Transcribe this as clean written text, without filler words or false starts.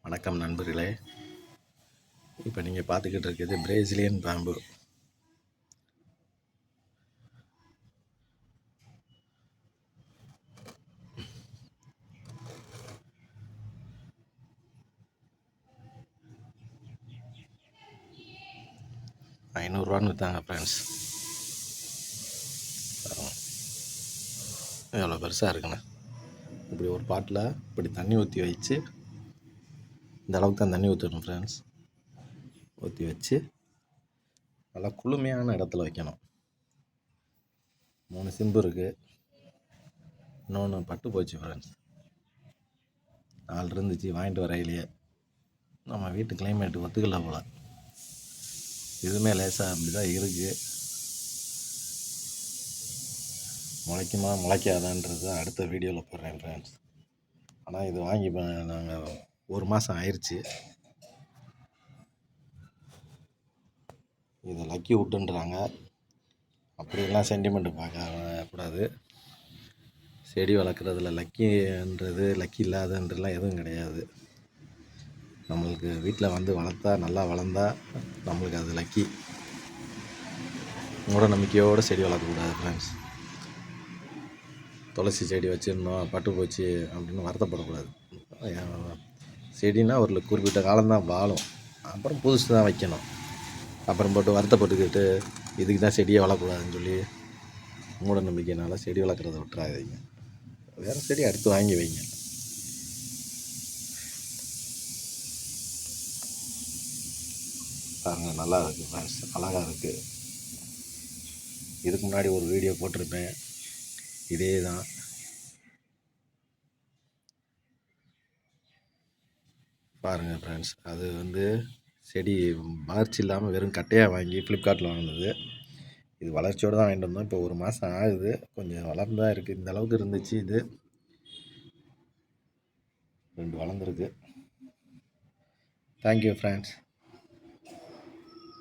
வணக்கம் நண்பர்களே. இப்போ நீங்கள் பார்த்துக்கிட்டு இருக்கிறது பிரேசிலியன் பாம்பு. ₹500 விற்றாங்க ஃப்ரெண்ட்ஸ். எவ்வளோ பெருசாக இருக்குண்ணே. இப்படி ஒரு பாட்டில் இப்படி தண்ணி ஊற்றி வச்சு, இந்த அளவுக்கு தான் தண்ணி ஊற்றணும் ஃப்ரெண்ட்ஸ். ஊற்றி வச்சு நல்லா குளுமையான இடத்துல வைக்கணும். 3 சிம்பு இருக்குது. இன்னொன்று பட்டு போச்சு ஃப்ரெண்ட்ஸ். 4 இருந்துச்சு வாங்கிட்டு வரையிலேயே. நம்ம வீட்டு கிளைமேட்டு ஒத்துக்கல போல். இதுவுமே லேசாக அப்படி தான் இருக்குது. முளைக்குமா முளைக்காதான்றது அடுத்த வீடியோவில் போடுறேன் ஃப்ரெண்ட்ஸ். ஆனால் இது வாங்கி நாங்கள் 1 மாதம் ஆயிடுச்சு. இது லக்கி வுட்டுன்றாங்க. அப்படியெல்லாம் சென்டிமெண்ட்டு பார்க்கக்கூடாது. செடி வளர்க்குறதுல லக்கின்றது லக்கி இல்லாதன்றலாம் எதுவும் கிடையாது. நம்மளுக்கு வீட்டில் வந்து வளர்த்தா நல்லா வளர்ந்தா நம்மளுக்கு அது லக்கி. மூட நம்பிக்கையோடு செடி வளர்க்கக்கூடாது ஃப்ரெண்ட்ஸ். துளசி செடி வச்சுருந்தோம் பட்டு போச்சு அப்படின்னு வருத்தப்படக்கூடாது. செடினா ஒரு குறிப்பிட்ட காலம்தான் வாழும். அப்புறம் புதுசு தான் வைக்கணும். அப்புறம் போட்டு வருத்தப்பட்டுக்கிட்டு இதுக்கு தான் செடியை வளர்க்கக்கூடாதுன்னு சொல்லி மூட நம்பிக்கையினால செடி வளர்க்குறத விட்டுறாதீங்க. வேறு செடி அடுத்து வாங்கி வைங்க. பாருங்கள், நல்லா இருக்குது ஃப்ரெண்ட்ஸ், அழகாக இருக்குது. இதுக்கு முன்னாடி ஒரு வீடியோ போட்டிருப்பேன், இதே தான். பாருங்கள் ஃப்ரெண்ட்ஸ், அது வந்து செடி வளர்ச்சி இல்லாமல் வெறும் கட்டையாக வாங்கி ஃப்ளிப்கார்ட்டில் வாங்கினது. இது வளர்ச்சியோடு தான் வாங்கிட்டு வந்தோம். இப்போ 1 மாதம் ஆகுது. கொஞ்சம் வளர்ந்தா இருக்குது. இந்த அளவுக்கு இருந்துச்சு. இது 2 வளர்ந்துருக்கு. Thank you friends.